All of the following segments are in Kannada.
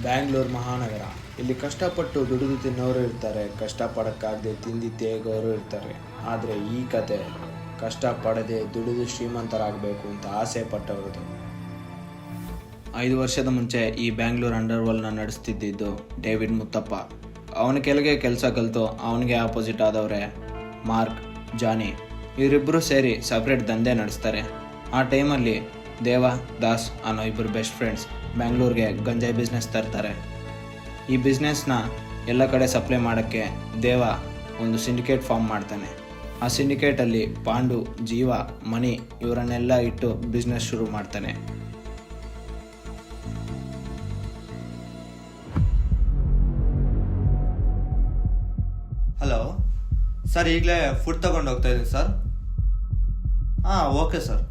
ಬ್ಯಾಂಗ್ಳೂರು ಮಹಾನಗರ. ಇಲ್ಲಿ ಕಷ್ಟಪಟ್ಟು ದುಡಿದು ತಿನ್ನೋರು ಇರ್ತಾರೆ, ಕಷ್ಟಪಡೋಕ್ಕಾಗದೆ ತಿಂದು ತೇಗೋರು ಇರ್ತಾರೆ. ಆದರೆ ಈ ಕತೆ ಕಷ್ಟಪಡದೆ ದುಡಿದು ಶ್ರೀಮಂತರಾಗಬೇಕು ಅಂತ ಆಸೆ ಪಟ್ಟವ್ರದ್ದು. 5 ವರ್ಷದ ಮುಂಚೆ ಈ ಬ್ಯಾಂಗ್ಳೂರು ಅಂಡರ್ವರ್ಲ್ಡ್ನ ನಡೆಸ್ತಿದ್ದಿದ್ದು ಡೇವಿಡ್ ಮುತ್ತಪ್ಪ. ಅವನ ಕೆಳಗೆ ಕೆಲಸ ಕಲಿತು ಅವನಿಗೆ ಆಪೋಸಿಟ್ ಆದವರೇ ಮಾರ್ಕ್, ಜಾನಿ. ಇವರಿಬ್ಬರು ಸೇರಿ ಸಪ್ರೇಟ್ ದಂಧೆ ನಡೆಸ್ತಾರೆ. ಆ ಟೈಮಲ್ಲಿ ದೇವ, ದಾಸ್ ಅನ್ನೋ ಇಬ್ಬರು ಬೆಸ್ಟ್ ಫ್ರೆಂಡ್ಸ್ ಬ್ಯಾಂಗ್ಳೂರಿಗೆ ಗಂಜಾಯಿ ಬಿಸ್ನೆಸ್ ತರ್ತಾರೆ. ಈ ಬಿಸ್ನೆಸ್ನ ಎಲ್ಲ ಕಡೆ ಸಪ್ಲೈ ಮಾಡೋಕ್ಕೆ ದೇವ ಒಂದು ಸಿಂಡಿಕೇಟ್ ಫಾರ್ಮ್ ಮಾಡ್ತಾನೆ. ಆ ಸಿಂಡಿಕೇಟಲ್ಲಿ ಪಾಂಡು, ಜೀವ, ಮಣಿ ಇವರನ್ನೆಲ್ಲ ಇಟ್ಟು ಬಿಸ್ನೆಸ್ ಶುರು ಮಾಡ್ತಾನೆ. ಹಲೋ ಸರ್, ಈಗಲೇ ಫುಡ್ ತಗೊಂಡು ಹೋಗ್ತಾ ಇದ್ದೀನಿ ಸರ್. ಹಾಂ, ಓಕೆ ಸರ್.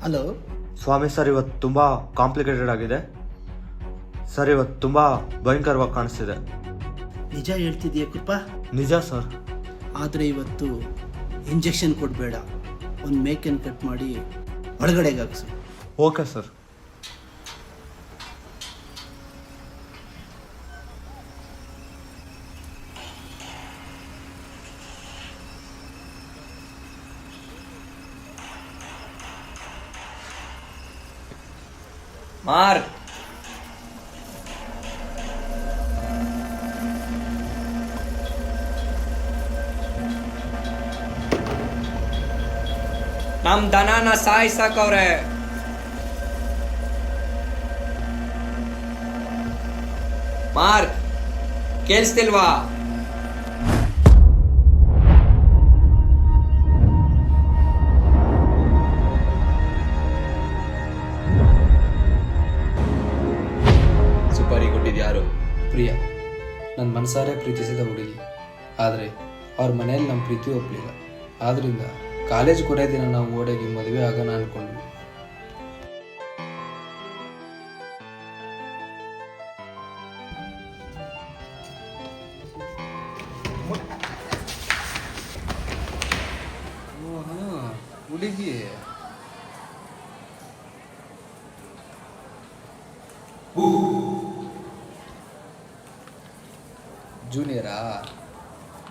ಹಲೋ ಸ್ವಾಮಿ ಸರ್, ಇವತ್ತು ತುಂಬ ಕಾಂಪ್ಲಿಕೇಟೆಡ್ ಆಗಿದೆ ಸರ್. ಇವತ್ತು ತುಂಬ ಭಯಂಕರವಾಗಿ ಕಾಣಿಸ್ತಿದೆ. ನಿಜ ಹೇಳ್ತಿದೀಯ ಕೃಪಾ? ನಿಜ ಸರ್. ಆದರೆ ಇವತ್ತು ಇಂಜೆಕ್ಷನ್ ಕೊಡಬೇಡ, ಒಂದು ಮೇಕನ್ನು ಕಟ್ ಮಾಡಿ ಒಳಗಡೆಗೆ ಹಾಕ್ಸು. Okay sir. ಮಾರ್ಕ್, ನಮ್ ದನನ ಸಾಯಿಸಾಕವ್ರೆ. ಮಾರ್ಕ್, ಕೇಳಿಸ್ತಿಲ್ವಾ? ಸುಪಾರಿ ಕೊಟ್ಟಿದ್ಯಾರು? ಪ್ರಿಯಾ, ನನ್ನ ಮನಸಾರೆ ಪ್ರೀತಿಸಿದ ಹುಡುಗಿ. ಆದರೆ ಅವ್ರ ಮನೆಯಲ್ಲಿ ನಮ್ಮ ಪ್ರೀತಿ ಒಪ್ಪಲಿಲ್ಲ. ಆದ್ದರಿಂದ ಕಾಲೇಜ್ ಕೊನೆ ದಿನ ನಾವು ಓಡೋಗಿ ಮದುವೆ ಆಗೋಣ ಅಂದ್ಕೊಂಡ್ವಿ. ಹುಡುಗಿ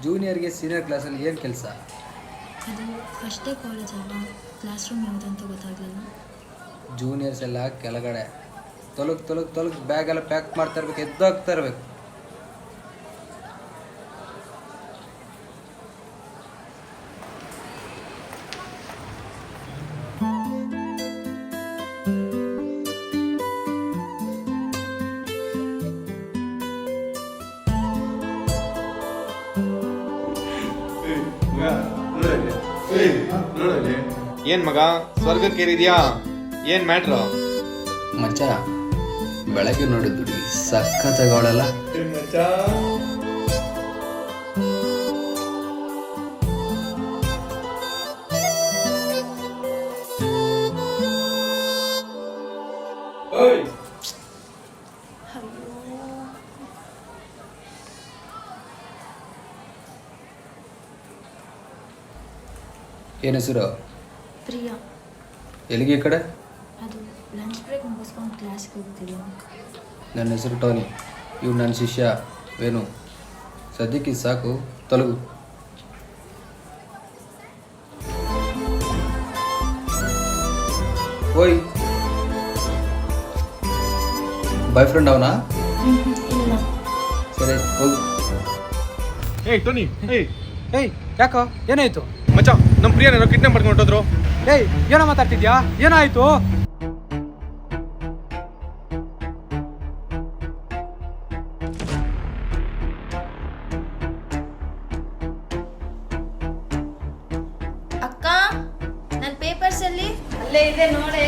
ಜೂನಿಯರ್ಗೆ ಸೀನಿಯರ್ ಕ್ಲಾಸಲ್ಲಿ ಏನು ಕೆಲಸ? ಅದು ಫಸ್ಟ್ ಡೇ ಕಾಲೇಜ್ ಅಲ್ಲ, ಕ್ಲಾಸ್ ರೂಮ್ ಯಾವುದಂತ ಗೊತ್ತಾಗಲಿಲ್ಲ. ಜೂನಿಯರ್ಸ್ ಎಲ್ಲ ಕೆಳಗಡೆ ತೊಲಗ್ ಬ್ಯಾಗ್ ಎಲ್ಲ ಪ್ಯಾಕ್ ಮಾಡ್ತಾ ಇರ್ಬೇಕು, ಎದ್ದೋಗ್ತಾ ಇರ್ಬೇಕು. ಏನ್ ಮಗ, ಸ್ವರ್ಗಕ್ಕೇರಿದ್ಯಾ? ಏನ್ ಮ್ಯಾಟ್ರು? ಮಚ್ಚ, ಬೆಳಗ್ಗೆ ನೋಡಿದ್ದು ಹುಡುಗಿ ಸಖತ್ತಾಗವಳಲ್ಲ. ಏನ್ ಹೆಸರು? ಪ್ರಿಯಾ. ಎಲ್ಲಿಗೆ ಈ ಕಡೆ? ಅದು ಲಂಚ್ ಬ್ರೇಕ್ ಮುಗಿಸ್ಕೊಂಡು ಕ್ಲಾಸ್ಗೆ ಹೋಗ್ತಿದ್ದೀನಿ. ನನ್ನ ಹೆಸರು ಟೋನಿ. ಇವ್ ನನ್ನ ಶಿಷ್ಯ ವೇಣು. ಸದ್ಯಕ್ಕೆ ಇದು ಸಾಕು, ತೊಲಗು. ಓಯ್, ಬಾಯ್ ಫ್ರೆಂಡ್ ಅವನಾ? ಇಲ್ಲ. ಸರಿ, ಹೋಗು. ಏಯ್ ಟೋನಿ, ಏಯ್, ಯಾಕೋ ಏನಾಯ್ತು? ಮಚ್ಚ, ನಮ್ಮ ಪ್ರಿಯನ ಕಿಡ್ನಾಪ್ ಮಾಡ್ಕೊಂಡು ಹೊರಟೋದ್ರು. ಏಯ್, ಏನೋ ಮಾತಾಡ್ತಿದ್ಯಾ? ಏನಾಯ್ತು? ಅಕ್ಕ, ನನ್ನ ಪೇಪರ್ಸ್ ಅಲ್ಲಿ ಅಲ್ಲೇ ಇದೆ ನೋಡೆ.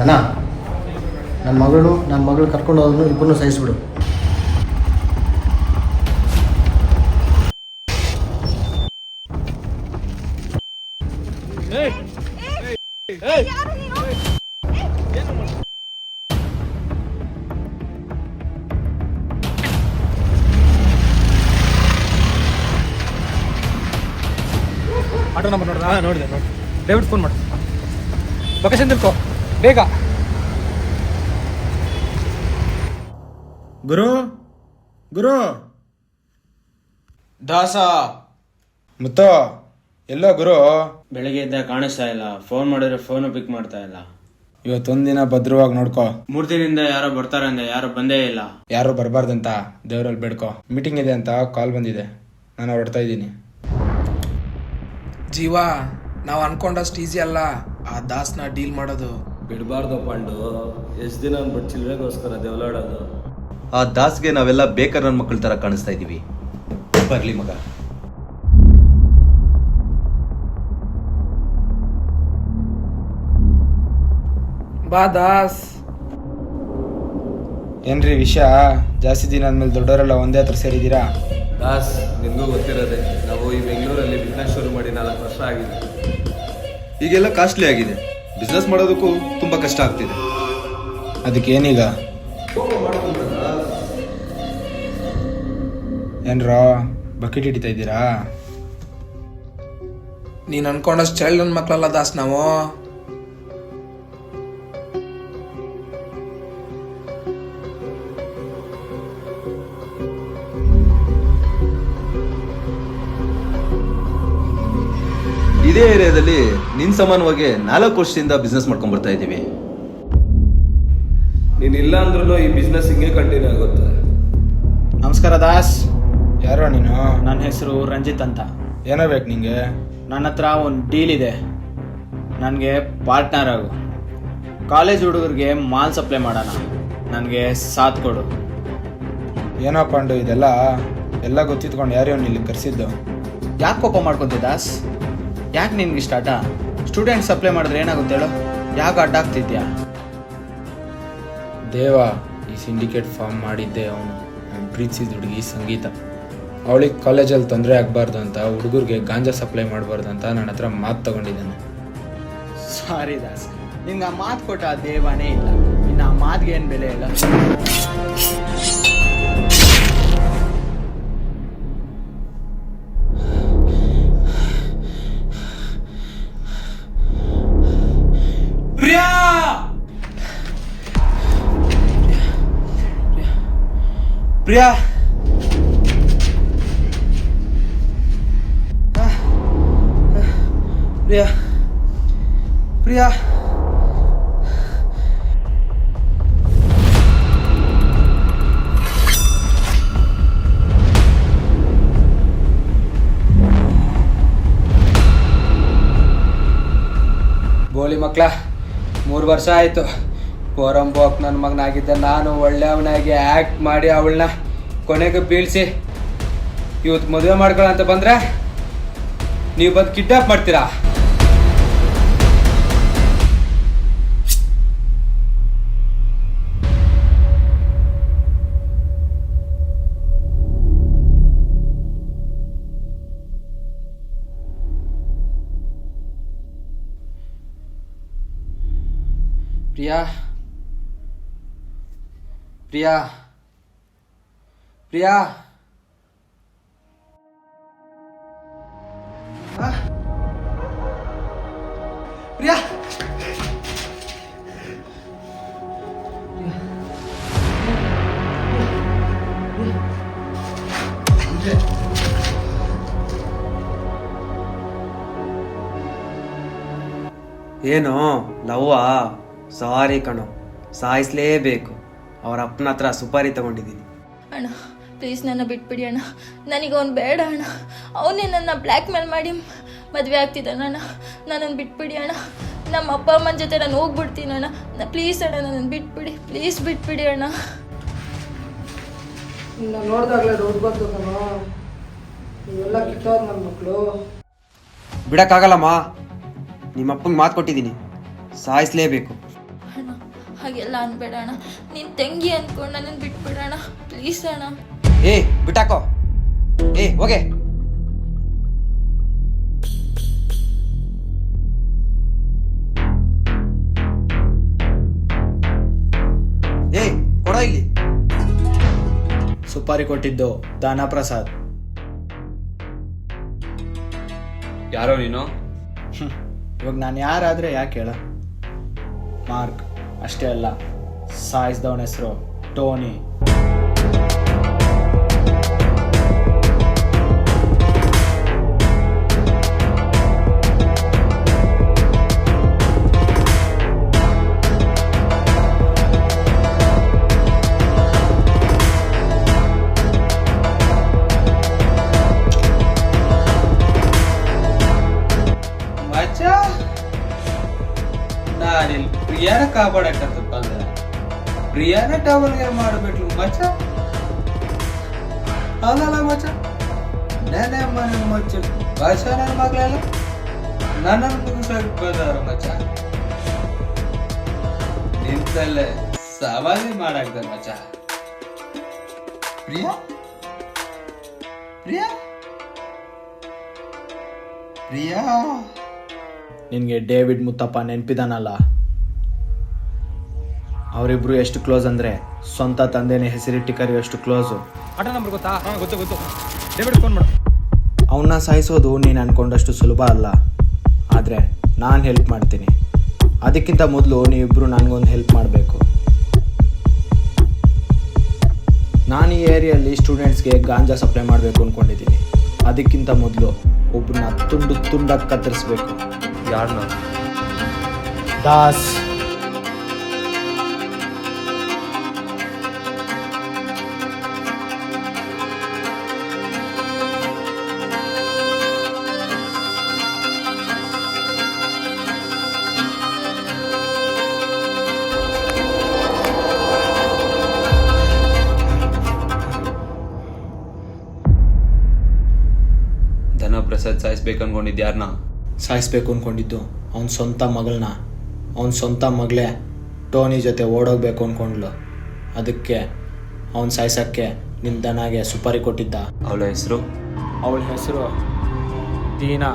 ಅಣ್ಣ ನನ್ನ ಮಗಳು ಕರ್ಕೊಂಡು ಹೋದ್ರು ಇಬ್ಬರನ್ನೂ ಸಹಿಸ್ಬಿಡು. ಆಟೋ ನಂಬರ್ ನೋಡ್ದ? ನೋಡಿದೆ ದಯವಿಟ್ಟು ಫೋನ್ ಮಾಡು. ಲೊಕೇಶನ್ ತಿಳ್ಕೊ ಬೇಗ. ಗುರು ದಾಸ ಮುತ್ತೋ ಎಲ್ಲೋ ಗುರು? ಬೆಳಗ್ಗೆ ಇದ್ದ ಕಾಣಿಸ್ತಾ ಇಲ್ಲ, ಫೋನ್ ಮಾಡಿದ್ರೆ ಫೋನು ಪಿಕ್ ಮಾಡ್ತಾ ಇಲ್ಲ. ಇವತ್ತೊಂದಿನ ಭದ್ರವಾಗಿ ನೋಡ್ಕೋ. 3 ದಿನದಿಂದ ಯಾರೋ ಬರ್ತಾರಂದೆ, ಯಾರು ಬಂದೇ ಇಲ್ಲ. ಯಾರು ಬರಬಾರ್ದಂತ ದೇವರಲ್ಲಿ ಬೇಡ್ಕೋ. ಮೀಟಿಂಗ್ ಇದೆ ಅಂತ ಕಾಲ್ ಬಂದಿದೆ, ನಾನು ಹೊರಡ್ತಾ ಇದ್ದೀನಿ. ಜೀವ, ನಾವು ಅನ್ಕೊಂಡಷ್ಟು ಈಸಿ ಅಲ್ಲ ಆ ದಾಸ್ನ ಡೀಲ್ ಮಾಡೋದು. ಬಿಡಬಾರ್ದು ಪಾಂಡು, ಎಷ್ಟು ದಿನ ಅಂದ್ಬಿಟ್ಟು ಚಿಲ್ಲರೆಗೋಸ್ಕರ ದೇವಲಾಡೋದು. ಆ ದಾಸ್ಗೆ ನಾವೆಲ್ಲ ಬೇಕರ್ ನನ್ನ ಮಕ್ಕಳ ಥರ ಕಾಣಿಸ್ತಾ ಇದ್ದೀವಿ. ಬರಲಿ ಮಗ. ಬಾ ದಾಸ್. ಏನ್ರಿ ವಿಷಯ? ಜಾಸ್ತಿ ದಿನ ಆದ್ಮೇಲೆ ದೊಡ್ಡವರೆಲ್ಲ ಒಂದೇ ಹತ್ರ ಸೇರಿದ್ದೀರಾ? ದಾಸ್, ನಿಮಗೂ ಗೊತ್ತಿರೋದೆ, ನಾವು ಈ ಬೆಂಗಳೂರಲ್ಲಿ ಬಿಸ್ನೆಸ್ ಶುರು ಮಾಡಿ 4 ವರ್ಷ ಆಗಿದೆ. ಈಗೆಲ್ಲ ಕಾಸ್ಟ್ಲಿ ಆಗಿದೆ, ಬಿಸ್ನೆಸ್ ಮಾಡೋದಕ್ಕೂ ತುಂಬ ಕಷ್ಟ ಆಗ್ತಿದೆ. ಅದಕ್ಕೆ ಏನೀಗ? ಏನ್ರೋ ಬಕೆಟ್ ಹಿಡಿತಾ ಇದ್ದೀರಾ? ನೀನು ಅನ್ಕೊಂಡಷ್ಟು ಚೈಲ್ಡ್ ನನ್ನ ಮಕ್ಕಳಲ್ಲ ದಾಸ್ ನಾವು. ಇದೇ ಏರಿಯಾದಲ್ಲಿ ನಿನ್ ಸಮಾನವಾಗಿ 4 ವರ್ಷದಿಂದ ಬಿಸ್ನೆಸ್ ಮಾಡ್ಕೊಂಡ್ ಬರ್ತಾ ಇದ್ದೀವಿ. ನೀನು ಇಲ್ಲ ಅಂದ್ರೂ ಈ ಬಿಸ್ನೆಸ್ ಹಿಂಗೆ ಕಂಟಿನ್ಯೂ ಆಗುತ್ತೆ. ನಮಸ್ಕಾರ ದಾಸ್. ಯಾರೋ ನೀನು? ನನ್ನ ಹೆಸರು ರಂಜಿತ್ ಅಂತ. ಏನೋ ಬೇಕು ನಿಂಗೆ? ನನ್ನ ಹತ್ರ ಒಂದು ಡೀಲ್ ಇದೆ, ನನಗೆ ಪಾರ್ಟ್ನರ್ ಆಗು. ಕಾಲೇಜ್ ಹುಡುಗರಿಗೆ ಮಾಲ್ ಸಪ್ಲೈ ಮಾಡೋಣ, ನನಗೆ ಸಾಥ್ ಕೊಡು. ಏನೋ ಪಾಂಡು, ಇದೆಲ್ಲ ಗೊತ್ತಿತ್ಕೊಂಡು ಯಾರು ಇಲ್ಲಿ ಕರೆಸಿದ್ದು? ಯಾಕೆ ಕೋಪ ಮಾಡ್ಕೊತೀಯ ದಾಸ್? ಯಾಕೆ ನಿನ್ಗೆ ಇಷ್ಟ ಆಟ? ಸ್ಟೂಡೆಂಟ್ ಸಪ್ಲೈ ಮಾಡಿದ್ರೆ ಏನಾಗುತ್ತೆ ಹೇಳು? ಯಾಕೆ ಅಡ್ಡ ಆಗ್ತಿದ್ಯಾ? ದೇವ ಈ ಸಿಂಡಿಕೇಟ್ ಫಾರ್ಮ್ ಮಾಡಿದ್ದೆ ಅವನು. ಅವ್ನು ಪ್ರೀತಿಸಿದ ಹುಡುಗಿ ಸಂಗೀತ. ಅವಳಿಗೆ ಕಾಲೇಜಲ್ಲಿ ತೊಂದರೆ ಆಗಬಾರ್ದು ಅಂತ, ಹುಡುಗರಿಗೆ ಗಾಂಜಾ ಸಪ್ಲೈ ಮಾಡಬಾರ್ದು ಅಂತ ನನ್ನ ಹತ್ರ ಮಾತು ತಗೊಂಡಿದ್ದಾನೆ. ಸಾರಿ ದಾಸ್, ನಿನ್ಗೆ ಆ ಮಾತು ಕೊಟ್ಟ ಆ ದೇವನೇ ಇಲ್ಲ. ಇನ್ನು ಆ ಮಾತಿಗೆ ಏನು ಬೆಲೆ ಇಲ್ಲ. ಪ್ರಿಯಾ, ಪ್ರಿಯಾ, ಪ್ರಿಯಾ, ಪ್ರಿಯಾ, ಬೋಳಿ ಮಕ್ಳ, 3 ವರ್ಷ ಆಯಿತು. ಪೋರಂಬೋಕ್ ನನ್ನ ಮಗನಾಗಿದ್ದ ನಾನು ಒಳ್ಳೆಯವನಾಗಿ ಆ್ಯಕ್ಟ್ ಮಾಡಿ ಅವಳನ್ನ ಕೊನೆಗೆ ಬೀಳಿಸಿ ಇವತ್ತು ಮದುವೆ ಮಾಡ್ಕೊಳ್ಳೋ ಬಂದರೆ ನೀವು ಬಂದು ಕಿಡ್ನಾಪ್ ಮಾಡ್ತೀರಾ? ಪ್ರಿಯಾ, ಪ್ರಿಯಾ, ಪ್ರಿಯಾ, ಪ್ರಿಯಾ, ಏನು ಲವ್ವಾ? ಸಾರಿ ಕಣೋ, ಸಾಯಿಸ್ಲೇಬೇಕು. ಅವ್ರ ಅಪ್ಪನ ಹತ್ರ ಸುಪಾರಿ ತಗೊಂಡಿದ್ದೀನಿ. ಅಣ್ಣ ಪ್ಲೀಸ್ ನನ್ನ ಬಿಟ್ಬಿಡಿ ಅಣ್ಣ, ನನಗೆ ಅವ್ನು ಬೇಡ ಅಣ್ಣ. ಅವನೇ ನನ್ನ ಬ್ಲ್ಯಾಕ್ ಮೇಲ್ ಮಾಡಿ ಮದುವೆ ಆಗ್ತಿದ್ದಾನ ಅಣ್ಣ. ನನ್ನನ್ನು ಬಿಟ್ಬಿಡಿ ಅಣ್ಣ, ನಮ್ಮ ಅಪ್ಪ ಅಮ್ಮನ ಜೊತೆ ನಾನು ಹೋಗ್ಬಿಡ್ತೀನಿ ಅಣ್ಣ. ಪ್ಲೀಸ್ ಅಣ್ಣ, ನನ್ನನ್ನು ಬಿಟ್ಬಿಡಿ, ಪ್ಲೀಸ್ ಬಿಟ್ಬಿಡಿ ಅಣ್ಣ. ನೋಡಿದಾಗಲೇ ರೋಡ್ ಬಂತು ಕಣೋ, ಇವೆಲ್ಲ ಕಿತ್ತೋದು ನನ್ನ ಮಕ್ಕಳು. ಬಿಡಕ್ಕಾಗಲ್ಲಮ್ಮ, ನಿಮ್ಮ ಅಪ್ಪಂಗೆ ಮಾತು ಕೊಟ್ಟಿದ್ದೀನಿ, ಸಾಯಿಸ್ಲೇಬೇಕು. ಅಣ್ಣ ಹಾಗೆಲ್ಲ ಅನ್ಬೇಡ ಅಣ್ಣ. ನಿನ್ನ ತಂಗಿ ಅಂದ್ಕೊಂಡು ನನ್ನನ್ನು ಬಿಟ್ಬಿಡೋಣ ಪ್ಲೀಸ್ ಅಣ್ಣ. ಏ ಬಿಟ್ಟಾಕೋ, ಏ ಹೋಗೆ. ಏ ಕೊಡ ಇಲ್ಲಿ. ಸುಪಾರಿ ಕೊಟ್ಟಿದ್ದು ದಾನಪ್ರಸಾದ್. ಯಾರೋ ನೀನು? ಇವಾಗ ನಾನು ಯಾರಾದರೆ ಯಾಕೆ ಹೇಳ? ಮಾರ್ಕ್ ಅಷ್ಟೇ ಅಲ್ಲ, ಸಾಯಿಸಿದವನ ಹೆಸರು ಟೋನಿ. ನಾನಿಲ್ಲಿ ಪ್ರಿಯಾನ ಕಾಪಾಡಕ್ಕಂತಪ್ಪ ಅಂದ್ರೆ ಪ್ರಿಯಾನ ಟವಲ್ಗೆ ಮಾಡ್ಬಿಟ್ಲು ಮಚ್ಚ. ಅಲ್ಲಲ್ಲ ಮಚ್ಚ, ನೆನೆ ಮನೆ ಮಚ್ಚ ಭಾಷ ನನ್ನ ಮಗಳೆಲ್ಲ ನನ್ನನ್ನು ಮುಗಿಸಕ್ ಬಂದಾರ ಮಚ್ಚ. ನಿಂತಲ್ಲೇ ಸವಾಲಿ ಮಾಡಾಕ್ದೆ ಮಚ್ಚ. ಪ್ರಿಯಾ ಪ್ರಿಯಾ ಪ್ರಿಯಾ ನಿನಗೆ ಡೇವಿಡ್ ಮುತ್ತಪ್ಪ ನೆನಪಿದಾನಲ್ಲ, ಅವರಿಬ್ರು ಎಷ್ಟು ಕ್ಲೋಸ್ ಅಂದರೆ ಸ್ವಂತ ತಂದೆನೇ ಹೆಸರಿಟ್ಟು ಕರೆಯೋಷ್ಟು ಕ್ಲೋಸು. ಆಟೋ ನಂಬರ್ ಗೊತ್ತಾ? ಹಾಂ ಗೊತ್ತು. ಡೇವಿಡ್ ಫೋನ್ ಮಾಡು. ಅವನ್ನ ಸಾಯಿಸೋದು ನೀನು ಅಂದ್ಕೊಂಡಷ್ಟು ಸುಲಭ ಅಲ್ಲ, ಆದರೆ ನಾನು ಹೆಲ್ಪ್ ಮಾಡ್ತೀನಿ. ಅದಕ್ಕಿಂತ ಮೊದಲು ನೀವಿಬ್ಬರು ನನಗೊಂದು ಹೆಲ್ಪ್ ಮಾಡಬೇಕು. ನಾನು ಈ ಏರಿಯಲ್ಲಿ ಸ್ಟೂಡೆಂಟ್ಸ್ಗೆ ಗಾಂಜಾ ಸಪ್ಲೈ ಮಾಡಬೇಕು ಅಂದ್ಕೊಂಡಿದ್ದೀನಿ. ಅದಕ್ಕಿಂತ ಮೊದಲು ಒಬ್ಬರನ್ನ ತುಂಡಾಗಿ ಕತ್ತರಿಸ್ಬೇಕು. ಯಾರನ್ನ? ದಾಸ್. ಧನಪ್ರಸಾದ್ ಸಾಯಿಸ್ಬೇಕು ಅನ್ಕೊಂಡಿದ್ದು ಯಾರನ್ನ? ಸಾಯಿಸ್ಬೇಕು ಅಂದ್ಕೊಂಡಿದ್ದು ಅವನ ಸ್ವಂತ ಮಗಳನ್ನ. ಅವನ ಸ್ವಂತ ಮಗಳೇ ಟೋನಿ ಜೊತೆ ಓಡೋಗ್ಬೇಕು ಅಂದ್ಕೊಂಡ್ಲು. ಅದಕ್ಕೆ ಅವನು ಸಾಯಿಸೋಕ್ಕೆ ನಿನ್ನ ದನಾಗೆ ಸುಪಾರಿ ಕೊಟ್ಟಿದ್ದ. ಅವಳ ಹೆಸರು? ಅವಳ ಹೆಸರು ದೀನಾ.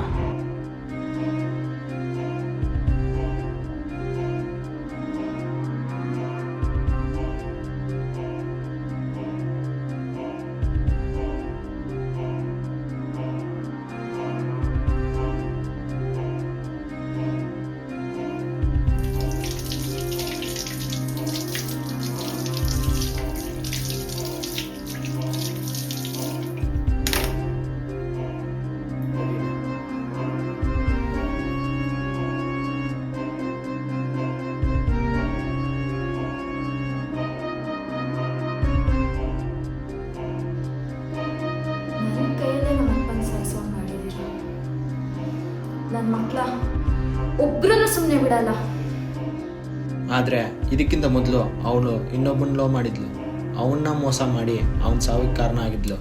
ನನ್ನ ಮಕ್ಕಳ ಒಬ್ರನ್ನು ಸುಮ್ಮನೆ ಬಿಡಲ್ಲ. ಆದರೆ ಇದಕ್ಕಿಂತ ಮೊದಲು ಅವಳು ಇನ್ನೊಬ್ಬನ ಲವ್ ಮಾಡಿದ್ಲು. ಅವನ್ನ ಮೋಸ ಮಾಡಿ ಅವನ ಸಾವಿಗೆ ಕಾರಣ ಆಗಿದ್ಲು.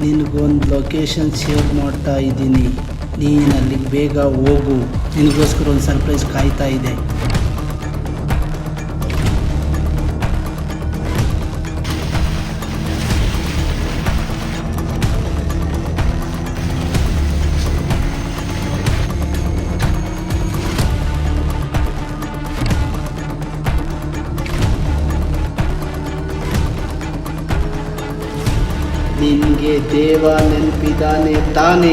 ನಿನಗೊಂದು ಲೊಕೇಶನ್ ಶೇರ್ ಮಾಡ್ತಾ ಇದ್ದೀನಿ, ನೀನು ಅಲ್ಲಿಗೆ ಬೇಗ ಹೋಗು. ನಿನಗೋಸ್ಕರ ಒಂದು ಸರ್ಪ್ರೈಸ್ ಕಾಯ್ತಾ ಇದೆ. ನಿನಗೆ ದೇವ ನೆನಪಿದ್ದಾನೆ ತಾನೇ?